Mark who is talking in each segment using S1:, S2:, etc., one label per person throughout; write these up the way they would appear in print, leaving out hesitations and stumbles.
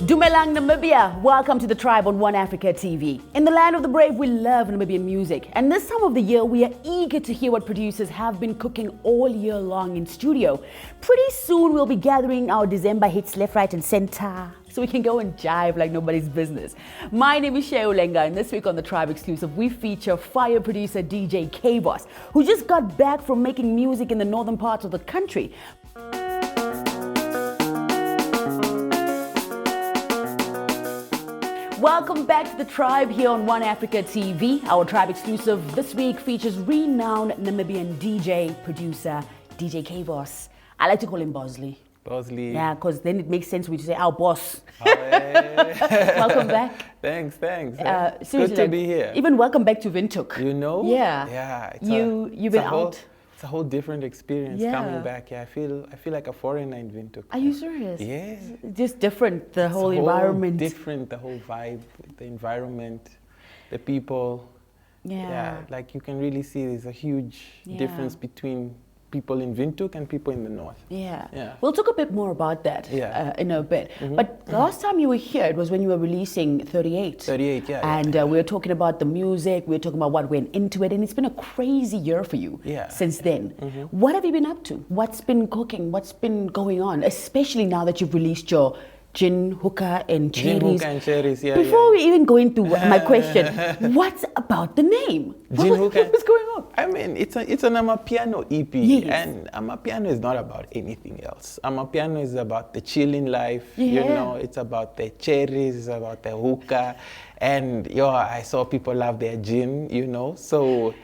S1: Dumelang, Namibia. Welcome to the Tribe on One Africa TV. In the land of the brave, we love Namibian music. And this time of the year, we are eager to hear what producers have been cooking all year long in studio. Pretty soon, we'll be gathering our December hits left, right, and center, so we can go and jive like nobody's business. My name is Shea Ulenga, and this week on the Tribe Exclusive, we feature fire producer DJ Kboz, who just got back from making music in the northern parts of the country. Welcome back to the Tribe here on One Africa TV. Our Tribe Exclusive this week features renowned Namibian DJ, producer, DJ Kboz. I like to call him Bosley.
S2: Bosley.
S1: Yeah, because then it makes sense when you say, our boss.
S2: Oh, yeah.
S1: Welcome back.
S2: Thanks.
S1: Seriously,
S2: Good to be here.
S1: Even welcome back to Windhoek.
S2: You know?
S1: Yeah.
S2: Yeah.
S1: You've been out?
S2: It's a whole different experience coming back. Yeah, I feel like a foreigner in Windhoek.
S1: Are you serious?
S2: Yeah.
S1: Just different, the whole environment.
S2: Different, the whole vibe, the environment, the people.
S1: Yeah.
S2: Like you can really see there's a huge difference between people in Windhoek and people in the north.
S1: Yeah. We'll talk a bit more about that in a bit.
S2: Mm-hmm.
S1: But last time you were here, it was when you were releasing 38.
S2: 38, yeah.
S1: And we were talking about the music, we were talking about what went into it, and it's been a crazy year for you since then. Mm-hmm. What have you been up to? What's been cooking? What's been going on? Especially now that you've released your gin, hookah, and cherries.
S2: Gin, hookah, and cherries,
S1: Before we even go into my question, what's about the name?
S2: Gin, hookah.
S1: What's going on?
S2: I mean, it's an Amapiano EP, and Amapiano is not about anything else. Amapiano is about the chilling life, you know, it's about the cherries, it's about the hookah, and I saw people love their gin, you know, so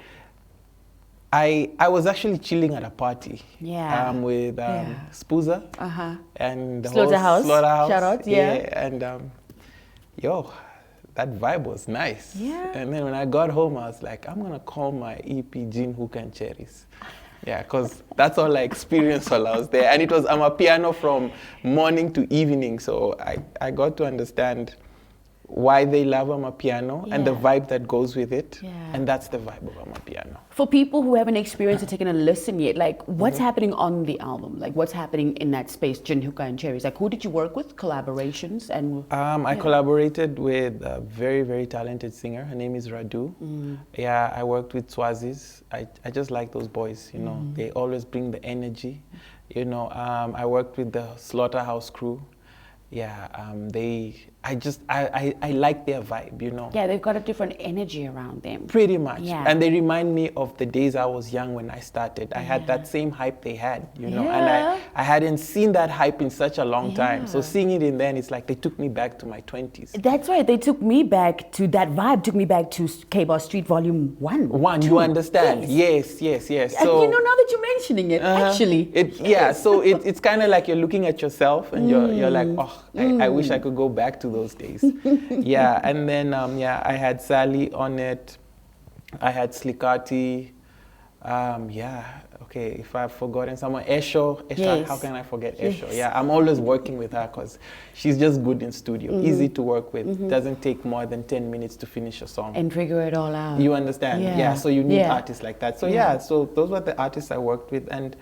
S2: I was actually chilling at a party with Spooza and the
S1: Slaughterhouse. Shout out,
S2: and that vibe was nice.
S1: Yeah.
S2: And then when I got home, I was like, I'm gonna call my EP Gin, Hookah, and Cherries. Yeah, because that's all I experienced while I was there. And it was Amapiano from morning to evening, so I got to understand why they love Amapiano and the vibe that goes with it. Yeah. And that's the vibe of Amapiano. For
S1: people who haven't experienced or taken a listen yet, like what's happening on the album? Like what's happening in that space, Gin, Hookah, and Cherries? Like who did you work with? Collaborations? And
S2: I collaborated with a very, very talented singer. Her name is Radu. Yeah, I worked with Swazis. I just like those boys, you know. They always bring the energy. You know, I worked with the Slaughterhouse crew. Yeah, I like their vibe, you know.
S1: Yeah, they've got a different energy around them.
S2: Pretty much. Yeah. And they remind me of the days I was young when I started. I had that same hype they had, you know. And I hadn't seen that hype in such a long time. So seeing it in then, it's like they took me back to my 20s.
S1: That's right. They took me back to that vibe, took me back to Kboz Street Volume 1.
S2: You understand? Yes. So,
S1: you know, now that you're mentioning it, actually.
S2: So it's kind of like you're looking at yourself and you're like, I wish I could go back to those days. And then I had Sally on it. I had Slikati. If I've forgotten someone, Esho, how can I forget Esho? Yeah, I'm always working with her because she's just good in studio, easy to work with. Doesn't take more than 10 minutes to finish a song.
S1: And figure it all out.
S2: You understand? Yeah, so you need artists like that. So so those were the artists I worked with, and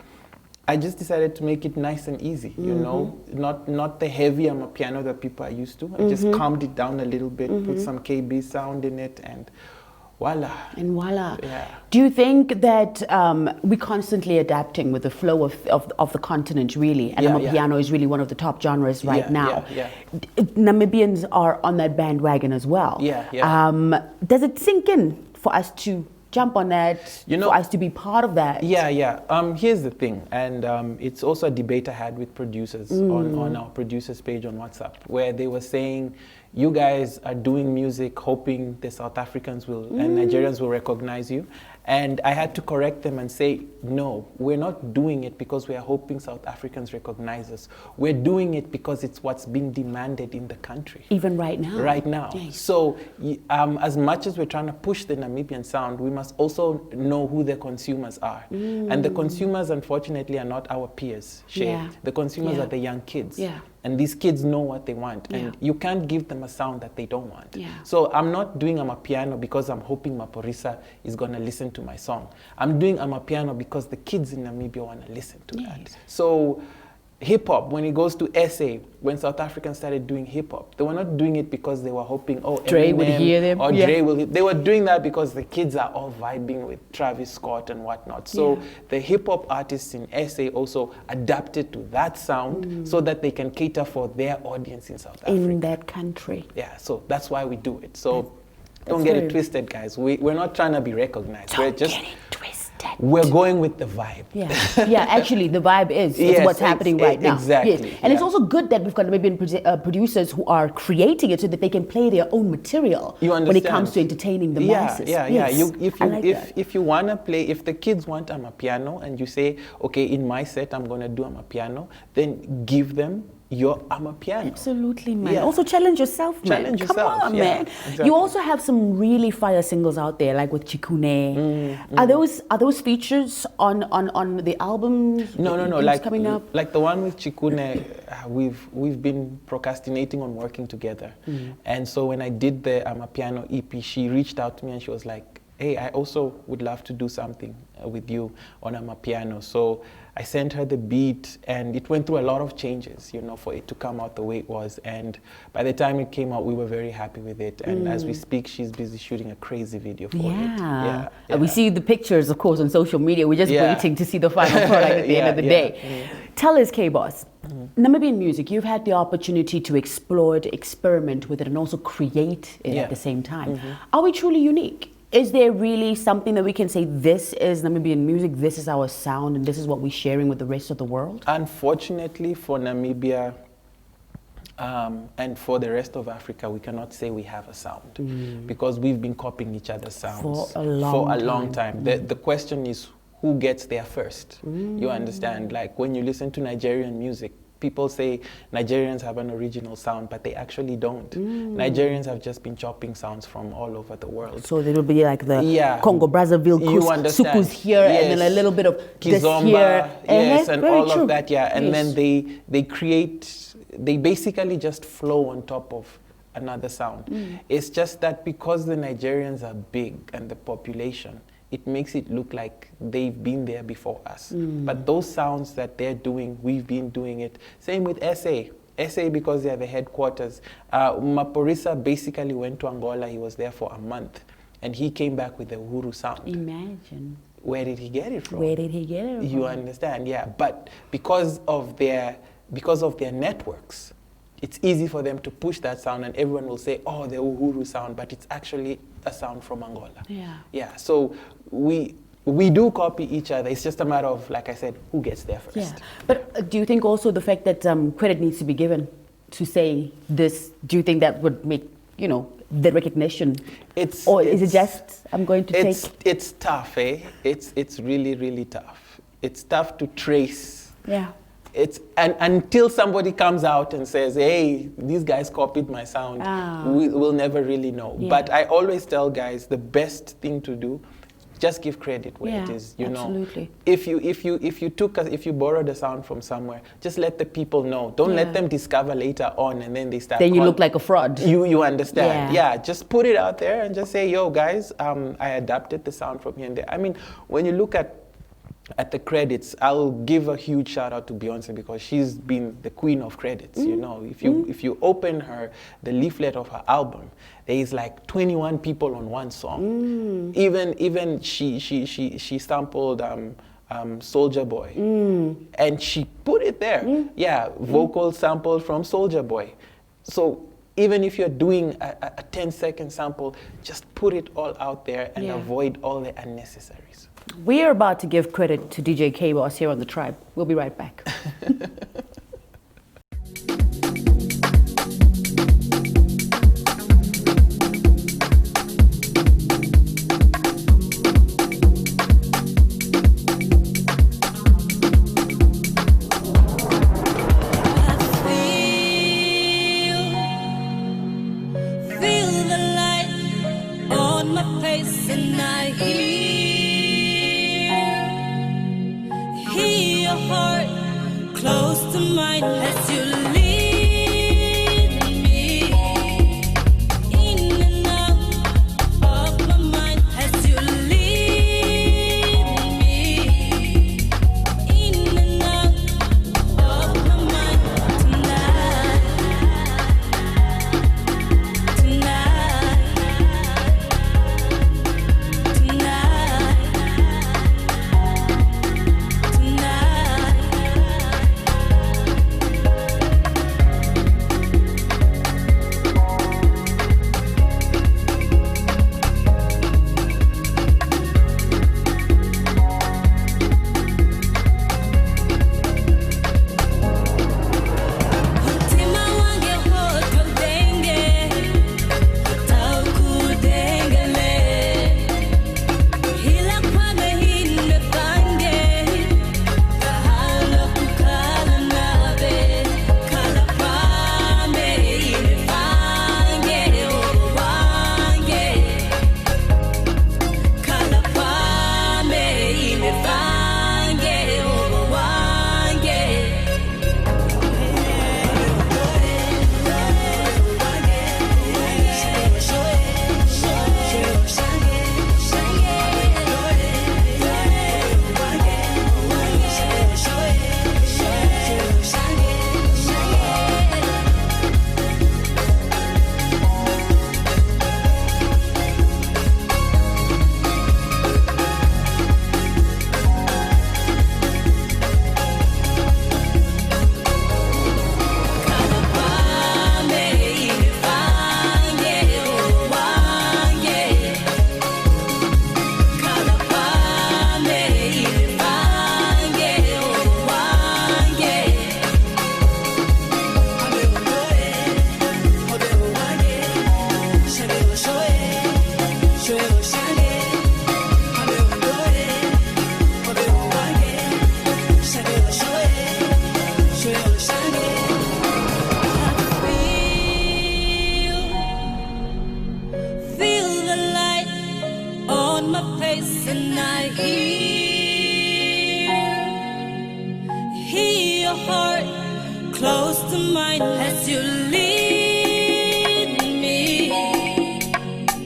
S2: I just decided to make it nice and easy, you know, not the heavy Amapiano that people are used to. I just calmed it down a little bit, put some KB sound in it, and voila. Yeah.
S1: Do you think that we're constantly adapting with the flow of the continent, really? And Amapiano is really one of the top genres right now. Namibians are on that bandwagon as well. Does it sink in for us to jump on that, you know, for us to be part of that?
S2: Here's the thing, and it's also a debate I had with producers on our producers page on WhatsApp, where they were saying, you guys are doing music hoping the South Africans will and Nigerians will recognize you. And I had to correct them and say, no, we're not doing it because we are hoping South Africans recognize us. We're doing it because it's what's being demanded in the country.
S1: Even right now?
S2: Right now. Nice. So as much as we're trying to push the Namibian sound, we must also know who the consumers are. And the consumers, unfortunately, are not our peers, Shay. The consumers are the young kids. And these kids know what they want, and you can't give them a sound that they don't want. So I'm not doing Amapiano because I'm hoping Maporisa is going to listen to my song. I'm doing Amapiano because the kids in Namibia want to listen to that. So hip hop, when it goes to SA, when South Africans started doing hip hop, they were not doing it because they were hoping, oh,
S1: Dre
S2: Eminem
S1: would hear them.
S2: or Dre will. They were doing that because the kids are all vibing with Travis Scott and whatnot. So the hip hop artists in SA also adapted to that sound so that they can cater for their audience in South Africa.
S1: In that country.
S2: Yeah, so that's why we do it. So don't get it twisted, guys. We're not trying to be recognized. We're just we're going with the vibe.
S1: Yeah, yeah. Actually, the vibe is what's happening right now.
S2: Exactly.
S1: Yes. And it's also good that we've got Namibian producers who are creating it so that they can play their own material when it comes to entertaining the masses.
S2: Yeah. If you wanna play, if the kids want amapiano and you say, okay, in my set I'm gonna do amapiano, then give them your amapiano.
S1: Absolutely, man. Also challenge yourself, man.
S2: Challenge
S1: Come
S2: yourself.
S1: on, man.
S2: Exactly.
S1: You also have some really fire singles out there, like with Chikune. Are those features on the album?
S2: No.
S1: Like coming up.
S2: Like the one with Chikune, we've been procrastinating on working together, and so when I did the amapiano EP, she reached out to me and she was like, hey, I also would love to do something with you on amapiano. So I sent her the beat, and it went through a lot of changes, for it to come out the way it was. And by the time it came out, we were very happy with it. And as we speak, she's busy shooting a crazy video for it.
S1: Yeah. We see the pictures, of course, on social media. We're just waiting to see the final product at the end of the day. Tell us, Kboz, Namibian music, you've had the opportunity to explore it, experiment with it, and also create it at the same time. Are we truly unique? Is there really something that we can say, this is Namibian music, this is our sound, and this is what we're sharing with the rest of the world?
S2: Unfortunately for Namibia and for the rest of Africa, we cannot say we have a sound because we've been copying each other's sounds
S1: for a long time.
S2: The question is, who gets there first? You understand? Like when you listen to Nigerian music, people say Nigerians have an original sound, but they actually don't. Nigerians have just been chopping sounds from all over the world.
S1: So there will be like the Congo, Brazzaville, sukus here, and then a little bit of
S2: Kizomba,
S1: this here.
S2: And all of that, And then they basically just flow on top of another sound. It's just that because the Nigerians are big and the population, it makes it look like they've been there before us. But those sounds that they're doing, we've been doing it. Same with SA. SA, because they're the headquarters. Maporisa basically went to Angola. He was there for a month. And he came back with the Uhuru sound.
S1: Imagine.
S2: Where did he get it from?
S1: Where did he get it from?
S2: You understand, But because of their networks, it's easy for them to push that sound, and everyone will say, oh, the Uhuru sound, but it's actually a sound from Angola. So we do copy each other. It's just a matter of, like I said, who gets there first.
S1: But do you think also the fact that credit needs to be given to say this, do you think that would make, the recognition? Is it just, I'm going to take...
S2: It's tough, It's really, really tough. It's tough to trace. And until somebody comes out and says, hey, these guys copied my sound, we'll never really know. But I always tell guys, the best thing to do, just give credit where it is.
S1: Absolutely.
S2: If you borrowed a sound from somewhere, just let the people know. Don't let them discover later on and then they start.
S1: Then you look like a fraud.
S2: You understand? Just put it out there and just say, yo, guys, I adapted the sound from here and there. I mean, when you look at the credits, I'll give a huge shout out to Beyonce because she's been the queen of credits. If you open the leaflet of her album, there is like 21 people on one song. Even she sampled Soulja Boy, and she put it there. Vocal sample from Soulja Boy. So even if you're doing a 10-second sample, just put it all out there and avoid all the unnecessaries.
S1: We are about to give credit to DJ Kboz here on The Tribe. We'll be right back.
S3: Feel the light on my face and I hear your heart close to mine as you lead me in and out of my mind as you lead me in and out of my your heart close to mine as you lead me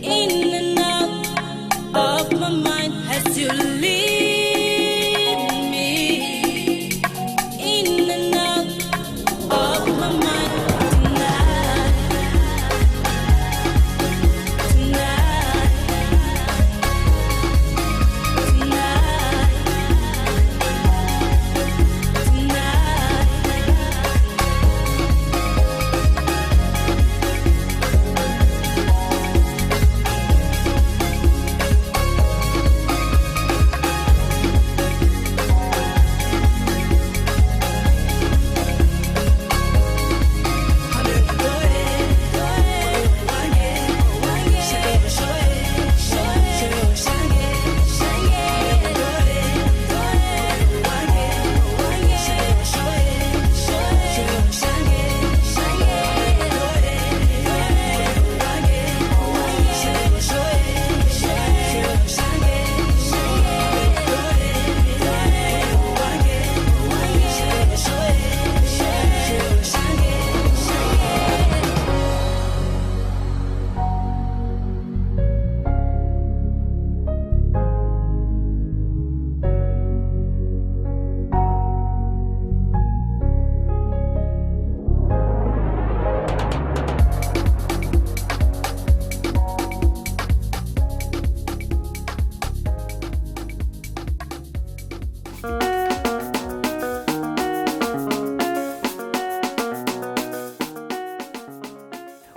S3: in and out of my mind as you lead me in and out of my mind tonight, tonight, tonight, tonight.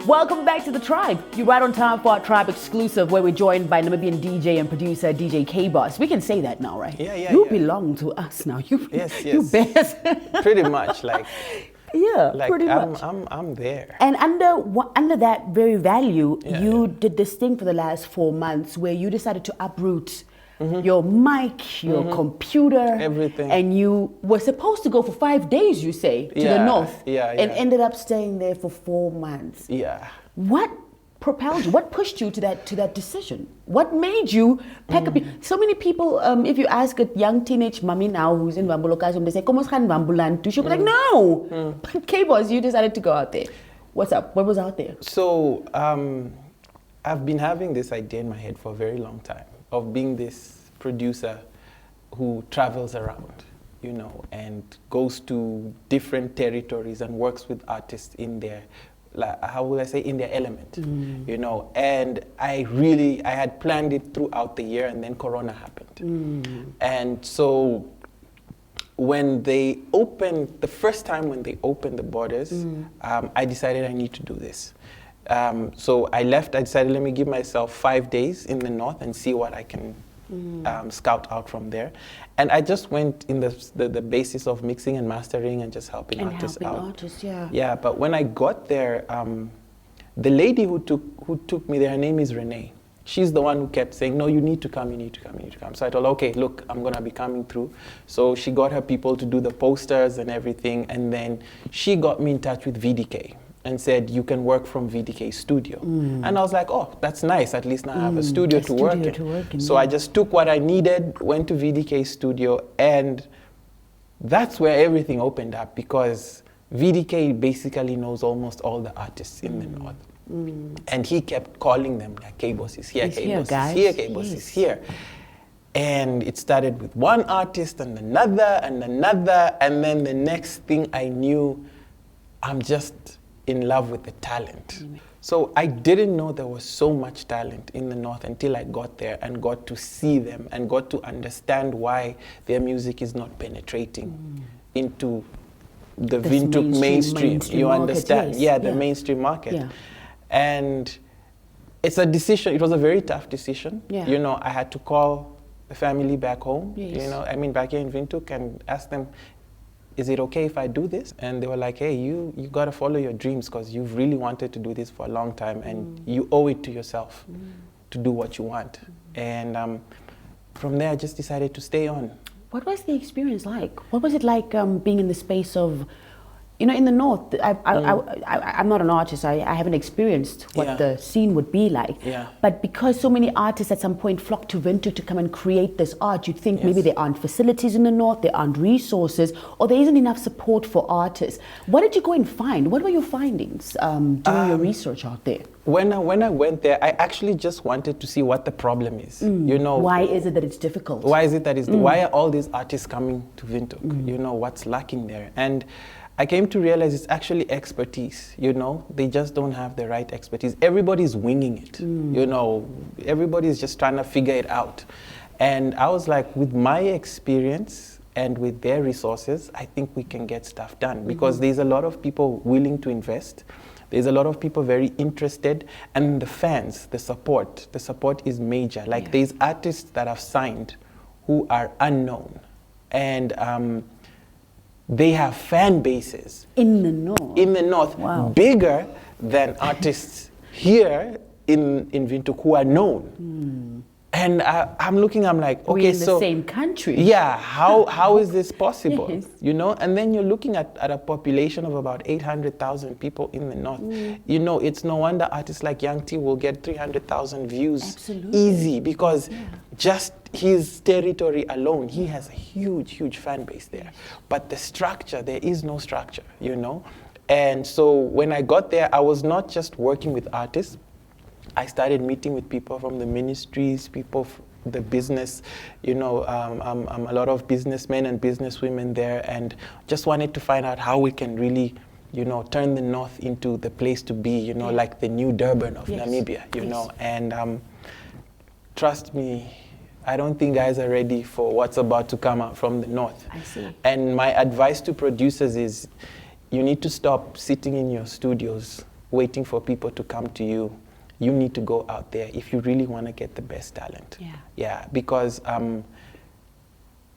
S1: Welcome back to The Tribe. You're right on time for our Tribe exclusive where we're joined by Namibian DJ and producer DJ Kboz. We can say that now, right?
S2: Yeah,
S1: You
S2: yeah.
S1: belong to us now.
S2: Yes,
S1: You
S2: yes.
S1: best.
S2: Pretty much, like
S1: Pretty much.
S2: I'm there.
S1: And under that very value,
S2: Yeah,
S1: you
S2: yeah.
S1: did this thing for the last 4 months where you decided to uproot your mic, your computer,
S2: Everything.
S1: and you were supposed to go for 5 days, you say, to the
S2: Yeah,
S1: north,
S2: yeah,
S1: and
S2: yeah.
S1: ended up staying there for 4 months.
S2: Yeah.
S1: What propelled you? What pushed you to that decision? What made you pack up? So many people, if you ask a young teenage mommy now who's in Wambulokazum, they say, "Kom ons gaan Wambuland." She'll be like, "No." But Kboz, you decided to go out there. What's up? What was out there?
S2: So I've been having this idea in my head for a very long time of being this producer who travels around, you know, and goes to different territories and works with artists in their, like, how will I say, in their element, you know. And I had planned it throughout the year, and then Corona happened. And so when they opened, the first time when they opened the borders, I decided I need to do this. So I decided, let me give myself 5 days in the north and see what I can scout out from there. And I just went in the basis of mixing and mastering and just helping artists out. Yeah, but when I got there, the lady who took me there, her name is Renee. She's the one who kept saying, "No, you need to come, you need to come, you need to come." So I told her, "Okay, look, I'm gonna be coming through." So she got her people to do the posters and everything, and then she got me in touch with VDK and said, "You can work from VDK studio." And I was like, "Oh, that's nice. At least now I have a studio to work in." So I just took what I needed, went to VDK studio, and that's where everything opened up, because VDK basically knows almost all the artists in the north. And he kept calling them like, "Kboz is here,
S1: He's here,
S2: Kboz is
S1: guys.
S2: here, Kboz is here." And it started with one artist and another, and then the next thing I knew, I'm just in love with the talent. So I didn't know there was so much talent in the north until I got there and got to see them and got to understand why their music is not penetrating into the
S1: This
S2: Windhoek mainstream. You
S1: market,
S2: understand?
S1: yes.
S2: Yeah, the mainstream market.
S1: Yeah.
S2: And it's a decision. It was a very tough decision.
S1: Yeah.
S2: You know, I had to call the family back home,
S1: Yes.
S2: you know, I mean back here in Windhoek, and ask them, "Is it okay if I do this?" And they were like, "Hey, you got to follow your dreams, because you've really wanted to do this for a long time, and you owe it to yourself to do what you want." And from there, I just decided to stay on.
S1: What was the experience like? What was it like being in the space of You know, in the north, I'm not an artist. I haven't experienced what
S2: Yeah.
S1: the scene would be like.
S2: Yeah.
S1: But because so many artists at some point flock to Windhoek to come and create this art, you'd think
S2: Yes.
S1: maybe there aren't facilities in the north, there aren't resources, or there isn't enough support for artists. What did you go and find? What were your findings doing your research out there?
S2: When I went there, I actually just wanted to see what the problem is. You know,
S1: Why is it that it's difficult?
S2: why is it that why are all these artists coming to Windhoek? You know, what's lacking there? And I came to realize it's actually expertise. You know, they just don't have the right expertise. Everybody's winging it. You know, everybody's just trying to figure it out. And I was like, with my experience and with their resources, I think we can get stuff done, because there's a lot of people willing to invest. There's a lot of people very interested, and the fans, the support is major. Like, there's artists that have signed who are unknown, and they have fan bases
S1: In the north?
S2: in the north,
S1: Wow.
S2: bigger than artists here in Windhoek who are known. And I'm looking, I'm like, okay,
S1: We're in the
S2: so
S1: same country.
S2: yeah, how is this possible?
S1: Yes.
S2: You know, and then you're looking at a population of about 800,000 people in the north. You know, it's no wonder artists like Young T will get 300,000 views
S1: Absolutely.
S2: easy, because just his territory alone, he has a huge fan base there. But the structure, there is no structure, you know. And so when I got there, I was not just working with artists. I started meeting with people from the ministries, people the business, you know, a lot of businessmen and businesswomen there, and just wanted to find out how we can really, you know, turn the north into the place to be, you know, like the new Durban of Namibia, you know. And trust me, I don't think guys are ready for what's about to come out from the north.
S1: I see.
S2: And my advice to producers is, you need to stop sitting in your studios waiting for people to come to you. You need to go out there if you really want to get the best talent. Yeah, because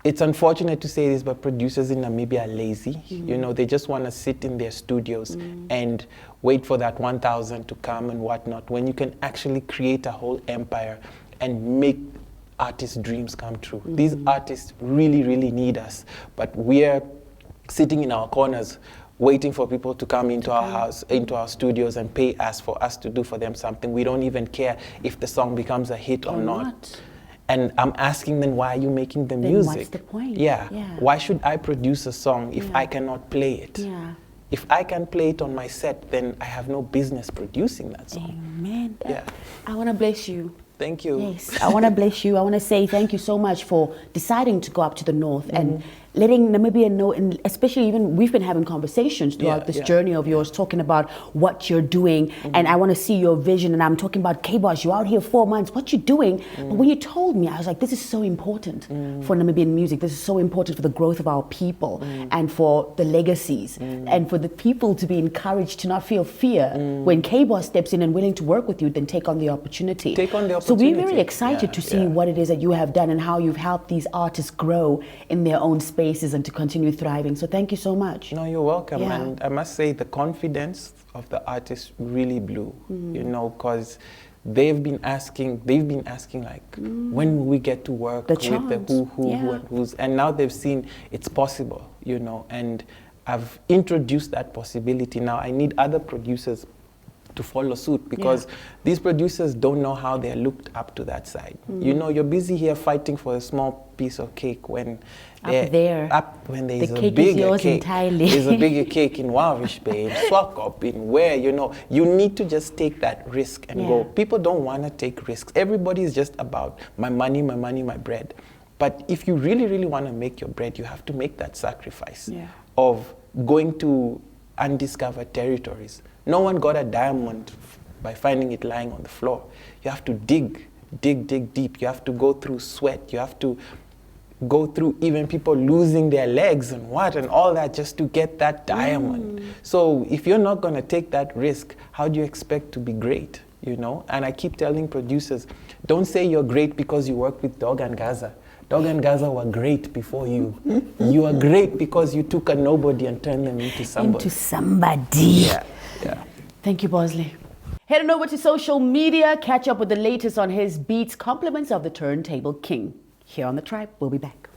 S2: it's unfortunate to say this, but producers in Namibia are lazy. You know, they just want to sit in their studios and wait for that 1,000 to come and whatnot, when you can actually create a whole empire and make artists' dreams come true. These artists really need us, but we're sitting in our corners waiting for people to come into our house, into our studios, and pay us for us to do for them something. We don't even care if the song becomes a hit or not. And I'm asking them, why are you making the music?
S1: What's the point?
S2: Yeah. Why should I produce a song if I cannot play it? If I can play it on my set, then I have no business producing that song.
S1: Amen.
S2: Yeah.
S1: I want to bless you.
S2: Thank you.
S1: Yes, I want to bless you. I want to say thank you so much for deciding to go up to the north and letting Namibia know, and especially even we've been having conversations throughout this journey of yours, talking about what you're doing, and I want to see your vision. And I'm talking about Kboz, you're out here 4 months, what you doing? But when you told me, I was like, this is so important for Namibian music. This is so important for the growth of our people and for the legacies and for the people to be encouraged to not feel fear when Kboz steps in and willing to work with you, then take on the opportunity.
S2: Take on the opportunity.
S1: So we're very excited to see what it is that you have done and how you've helped these artists grow in their own spaces and to continue thriving. So thank you so much.
S2: No, you're welcome.
S1: Yeah.
S2: And I must say, the confidence of the artists really blew, you know, because they've been asking like, when will we get to work with the who and who's, and now they've seen it's possible, you know, and I've introduced that possibility. Now I need other producers to follow suit, because these producers don't know how they're looked up to that side. You know, you're busy here fighting for a small piece of cake when when there's
S1: the
S2: a
S1: cake
S2: bigger
S1: is yours
S2: cake.
S1: entirely.
S2: There's a bigger cake in Walvish Bay, in Swakop, in where, you know, you need to just take that risk and go. People don't want to take risks. Everybody is just about my money, my bread. But if you really want to make your bread, you have to make that sacrifice of going to undiscovered territories. No one got a diamond by finding it lying on the floor. You have to dig deep. You have to go through sweat. You have to go through even people losing their legs and all that just to get that diamond. So if you're not going to take that risk, how do you expect to be great, you know? And I keep telling producers, don't say you're great because you work with Dog and Gaza. Dog and Gaza were great before you. You are great because you took a nobody and turned them into somebody. Yeah.
S1: Thank you, Bosley. Head on over to social media, catch up with the latest on his beats, compliments of the Turntable King. Here on The Tribe, we'll be back.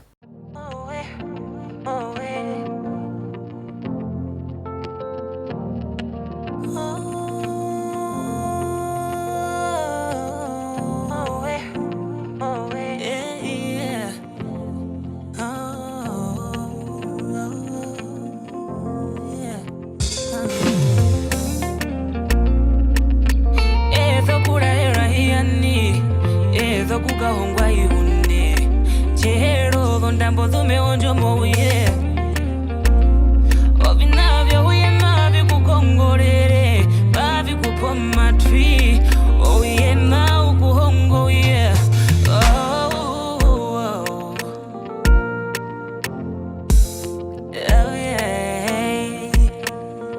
S3: ndambo dhume onjo mouye Obinavyo uye mavi kukongorere Mavi kupoma tree Oye na ukuhongo yeah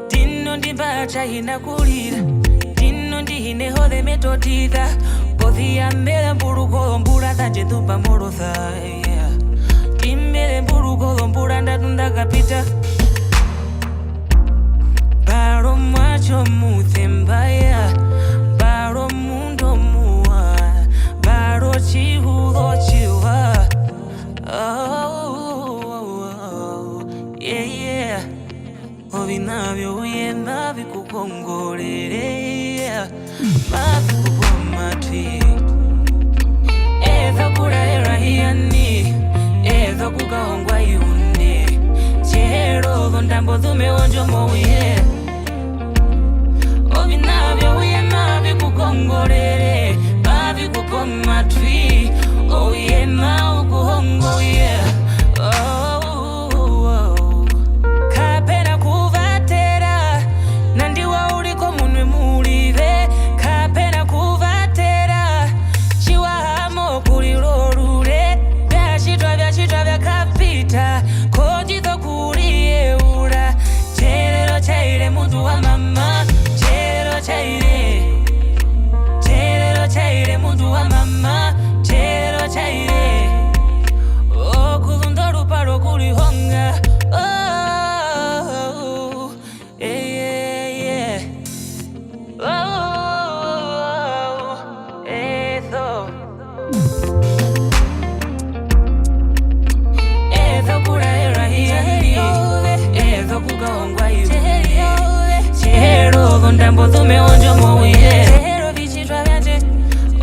S3: Dino ndibacha hinakulira Dino ndihine hode metotida Bodhia mbele mburuko mbura Tache tupa morotha Dimbele mburuko mbura Ndatunda kapita Baro macho muthembaya Baro mundo mua Baro chihudo chiwa yeah Obinavyo uye mavi kukongorere Mavi kupoma twi Ezo kurahera hiani Ezo kukahongwa yune Chero ndambo dhume onjo mouye Obinavyo uye mavi kukongorere Mavi kupoma twi Oye na ukuhongo yeah Kapena kuvatera Nandiwa uliko munwe mulive Kapena kuvatera Chiwa hamo kulirorure Vyachitwa vya kapita Kojito kulie ura Cherero chaire mundu wa mama Cherero chaire mundu wa mama Cherero chaire Kulundoru paro kulihonga yeah Etho kurahera hiani Etho kukahongwa yune Chero ndambo dhume onjo mouye Chero vichitwa vyanje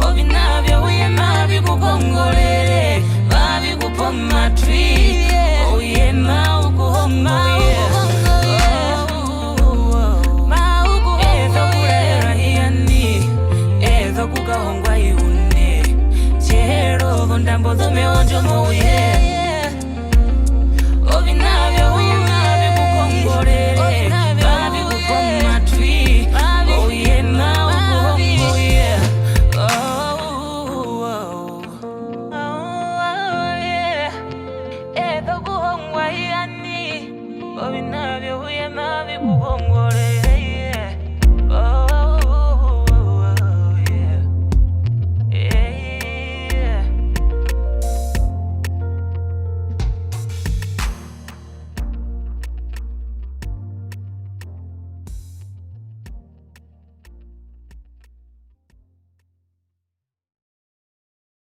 S3: Obinavyo uye mavi kukongorere Mavi kupoma tree